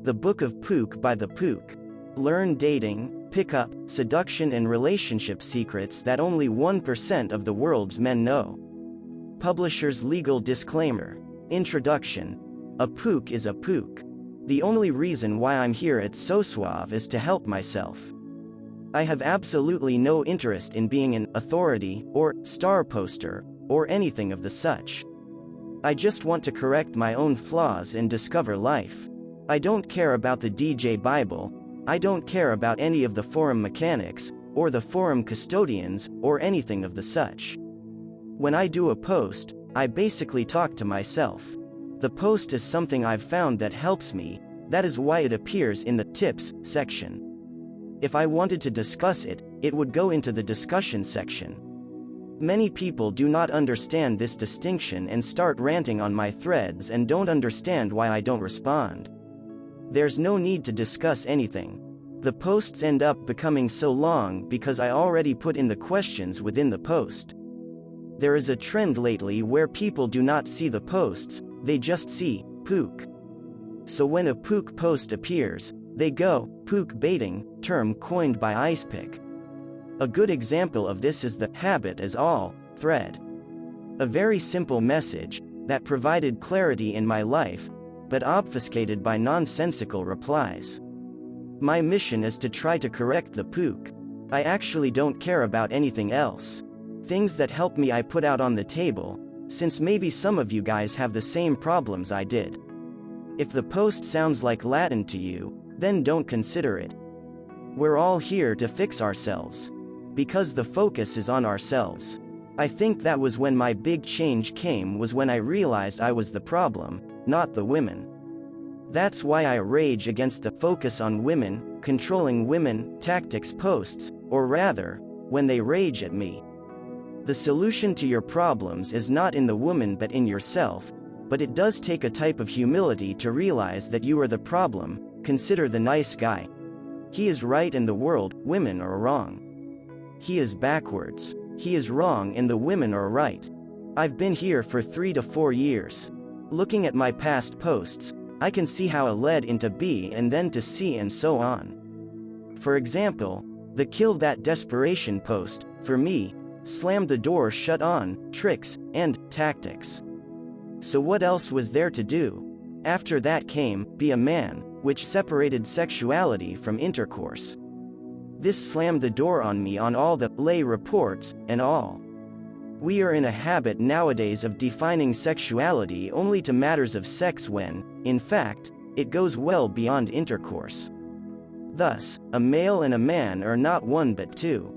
The Book of Pook by the Pook. Learn dating, pickup, seduction and relationship secrets that only 1% of the world's men know. Publisher's legal disclaimer. Introduction. A pook is a pook. The only reason why I'm here at So Suave is to help myself. I have absolutely no interest in being an authority, or star poster, or anything of the such. I just want to correct my own flaws and discover life. I don't care about the DJ Bible, I don't care about any of the forum mechanics, or the forum custodians, or anything of the such. When I do a post, I basically talk to myself. The post is something I've found that helps me, that is why it appears in the tips section. If I wanted to discuss it, it would go into the discussion section. Many people do not understand this distinction and start ranting on my threads and don't understand why I don't respond. There's no need to discuss anything. The posts end up becoming so long because I already put in the questions within the post. There is a trend lately where people do not see the posts, they just see pook. So when a pook post appears, they go pook baiting, term coined by Icepick. A good example of this is the habit is all thread. A very simple message that provided clarity in my life, but obfuscated by nonsensical replies. My mission is to try to correct the pook. I actually don't care about anything else. Things that help me I put out on the table, since maybe some of you guys have the same problems I did. If the post sounds like Latin to you, then don't consider it. We're all here to fix ourselves. Because the focus is on ourselves. I think that was when my big change came, was when I realized I was the problem, not the women. That's why I rage against the focus on women, controlling women, tactics posts, or rather, when they rage at me. The solution to your problems is not in the woman but in yourself, but it does take a type of humility to realize that you are the problem. Consider the nice guy. He is right and the world, women are wrong. He is backwards. He is wrong and the women are right. I've been here for 3 to 4 years. Looking at my past posts, I can see how it led into B and then to C and so on. For example, the kill that desperation post, for me, slammed the door shut on tricks and tactics. So what else was there to do? After that came Be a Man, which separated sexuality from intercourse. This slammed the door on me on all the lay reports and all. We are in a habit nowadays of defining sexuality only to matters of sex when, in fact, it goes well beyond intercourse. Thus, a male and a man are not one but two.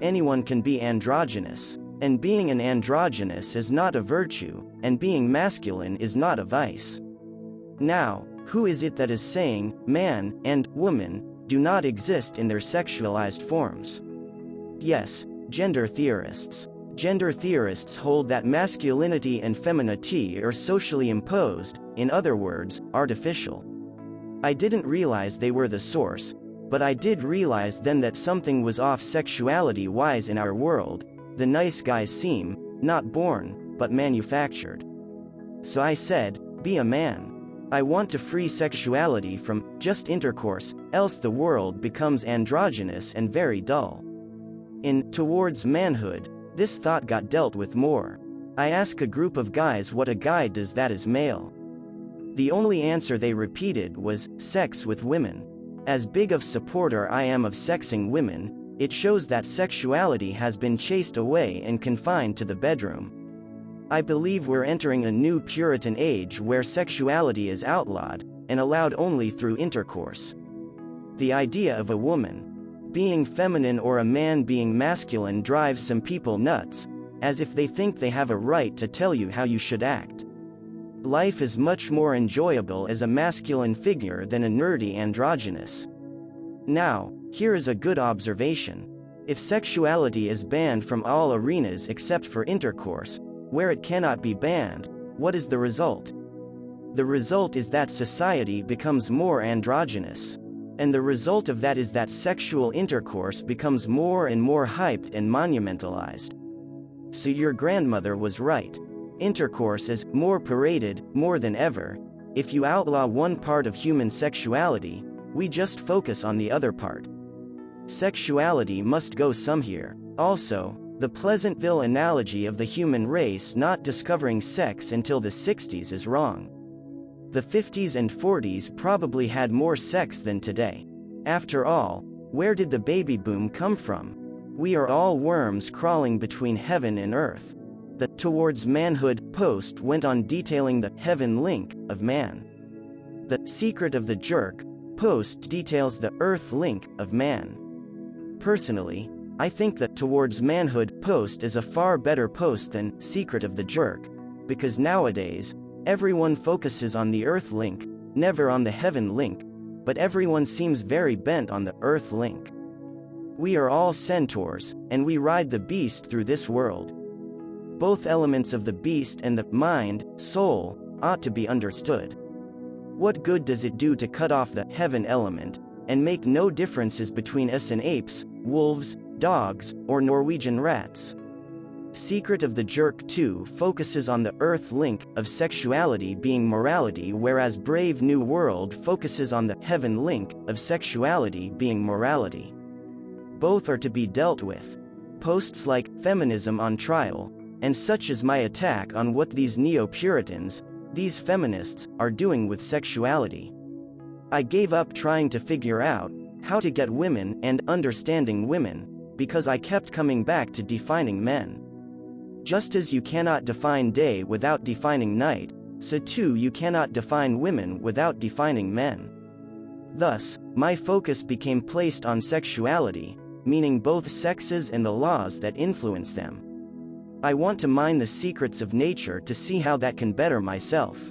Anyone can be androgynous, and being an androgynous is not a virtue, and being masculine is not a vice. Now, who is it that is saying, man and woman do not exist in their sexualized forms? Yes, gender theorists. Gender theorists hold that masculinity and femininity are socially imposed, in other words, artificial. I didn't realize they were the source, but I did realize then that something was off sexuality-wise in our world. The nice guys seem, not born, but manufactured. So I said, be a man. I want to free sexuality from just intercourse, else the world becomes androgynous and very dull. In Towards Manhood, this thought got dealt with more. I asked a group of guys what a guy does that is male. The only answer they repeated was, sex with women. As big of supporter I am of sexing women, it shows that sexuality has been chased away and confined to the bedroom. I believe we're entering a new Puritan age where sexuality is outlawed, and allowed only through intercourse. The idea of a woman being feminine or a man being masculine drives some people nuts, as if they think they have a right to tell you how you should act. Life is much more enjoyable as a masculine figure than a nerdy androgynous. Now, here is a good observation. If sexuality is banned from all arenas except for intercourse, where it cannot be banned, what is the result? The result is that society becomes more androgynous. And the result of that is that sexual intercourse becomes more and more hyped and monumentalized. So your grandmother was right. Intercourse is more paraded, more than ever. If you outlaw one part of human sexuality, we just focus on the other part. Sexuality must go somewhere. Also, the Pleasantville analogy of the human race not discovering sex until the 60s is wrong. The 50s and 40s probably had more sex than today. After all, where did the baby boom come from? We are all worms crawling between heaven and earth. The Towards Manhood post went on detailing the heaven link of man. The Secret of the Jerk post details the earth link of man. Personally, I think that Towards Manhood post is a far better post than Secret of the Jerk, because nowadays, everyone focuses on the earth link, never on the heaven link, but everyone seems very bent on the earth link. We are all centaurs, and we ride the beast through this world. Both elements of the beast and the mind, soul, ought to be understood. What good does it do to cut off the heaven element, and make no differences between us and apes, wolves, dogs, or Norwegian rats? Secret of the Jerk 2 focuses on the earth link of sexuality being morality, whereas Brave New World focuses on the heaven link of sexuality being morality. Both are to be dealt with. Posts like Feminism on Trial, and such is my attack on what these neo-Puritans, these feminists, are doing with sexuality. I gave up trying to figure out how to get women and understanding women, because I kept coming back to defining men. Just as you cannot define day without defining night, so too you cannot define women without defining men. Thus, my focus became placed on sexuality, meaning both sexes and the laws that influence them. I want to mine the secrets of nature to see how that can better myself.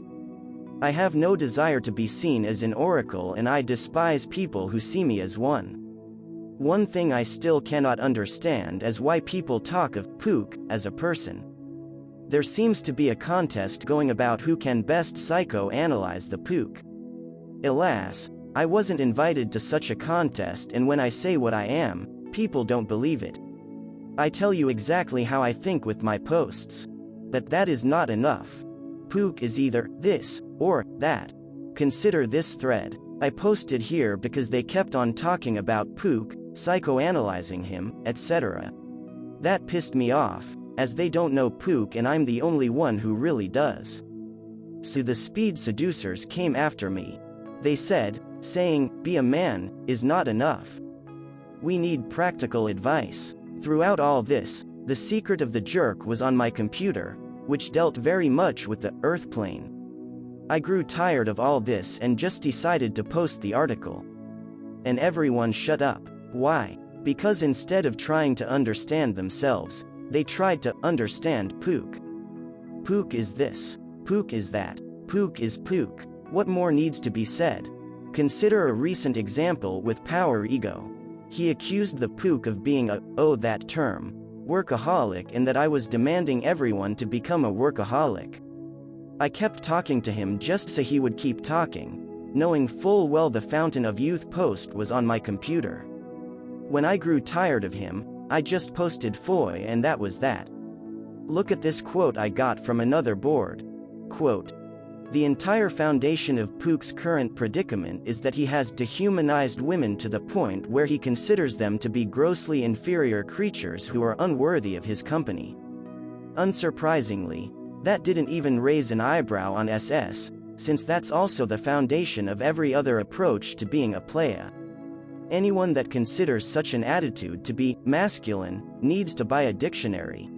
I have no desire to be seen as an oracle, and I despise people who see me as one. One thing I still cannot understand is why people talk of Pook as a person. There seems to be a contest going about who can best psychoanalyze the Pook. Alas, I wasn't invited to such a contest, and when I say what I am, people don't believe it. I tell you exactly how I think with my posts. But that is not enough. Pook is either this or that. Consider this thread. I posted here because they kept on talking about Pook, psychoanalyzing him, etc. That pissed me off, as they don't know Pook and I'm the only one who really does. So the speed seducers came after me. They said, saying, "Be a man," is not enough. We need practical advice. Throughout all this, The Secret of the Jerk was on my computer, which dealt very much with the Earth plane. I grew tired of all this and just decided to post the article. And everyone shut up. Why? Because instead of trying to understand themselves, they tried to understand Pook. Pook is this. Pook is that. Pook is Pook. What more needs to be said? Consider a recent example with Power Ego. He accused the Pook of being a, that term, workaholic, and that I was demanding everyone to become a workaholic. I kept talking to him just so he would keep talking, knowing full well the Fountain of Youth post was on my computer. When I grew tired of him, I just posted foy, and that was that. Look at this quote I got from another board. Quote, "The entire foundation of Pook's current predicament is that he has dehumanized women to the point where he considers them to be grossly inferior creatures who are unworthy of his company." Unsurprisingly, that didn't even raise an eyebrow on SS, since that's also the foundation of every other approach to being a playa. Anyone that considers such an attitude to be masculine needs to buy a dictionary.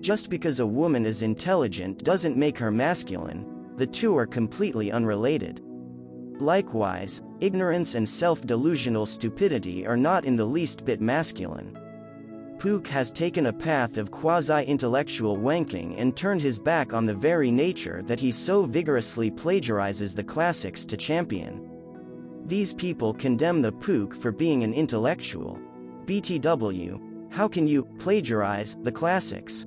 Just because a woman is intelligent doesn't make her masculine. The two are completely unrelated. Likewise, ignorance and self-delusional stupidity are not in the least bit masculine. Pook has taken a path of quasi-intellectual wanking and turned his back on the very nature that he so vigorously plagiarizes the classics to champion. These people condemn the Pook for being an intellectual. BTW, how can you plagiarize the classics?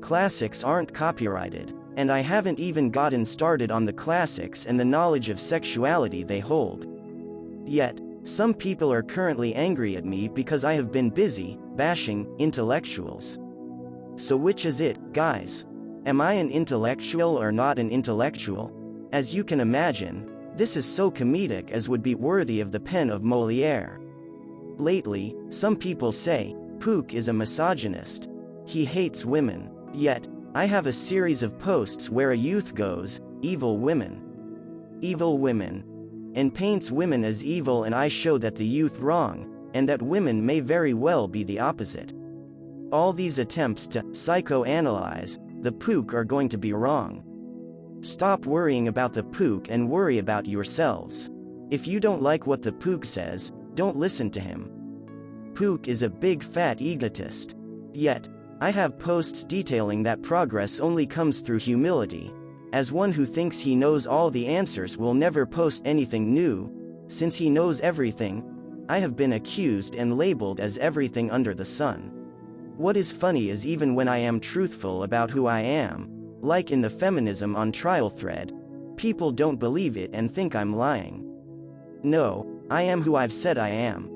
Classics aren't copyrighted. And I haven't even gotten started on the classics and the knowledge of sexuality they hold. Yet, some people are currently angry at me because I have been busy bashing intellectuals. So which is it, guys? Am I an intellectual or not an intellectual? As you can imagine, this is so comedic as would be worthy of the pen of Molière. Lately, some people say, Pook is a misogynist. He hates women. Yet, I have a series of posts where a youth goes, evil women, and paints women as evil, and I show that the youth wrong, and that women may very well be the opposite. All these attempts to psychoanalyze the Pook are going to be wrong. Stop worrying about the Pook and worry about yourselves. If you don't like what the Pook says, don't listen to him. Pook is a big fat egotist. Yet, I have posts detailing that progress only comes through humility. As one who thinks he knows all the answers will never post anything new, since he knows everything, I have been accused and labeled as everything under the sun. What is funny is even when I am truthful about who I am, like in the Feminism on Trial thread, people don't believe it and think I'm lying. No, I am who I've said I am.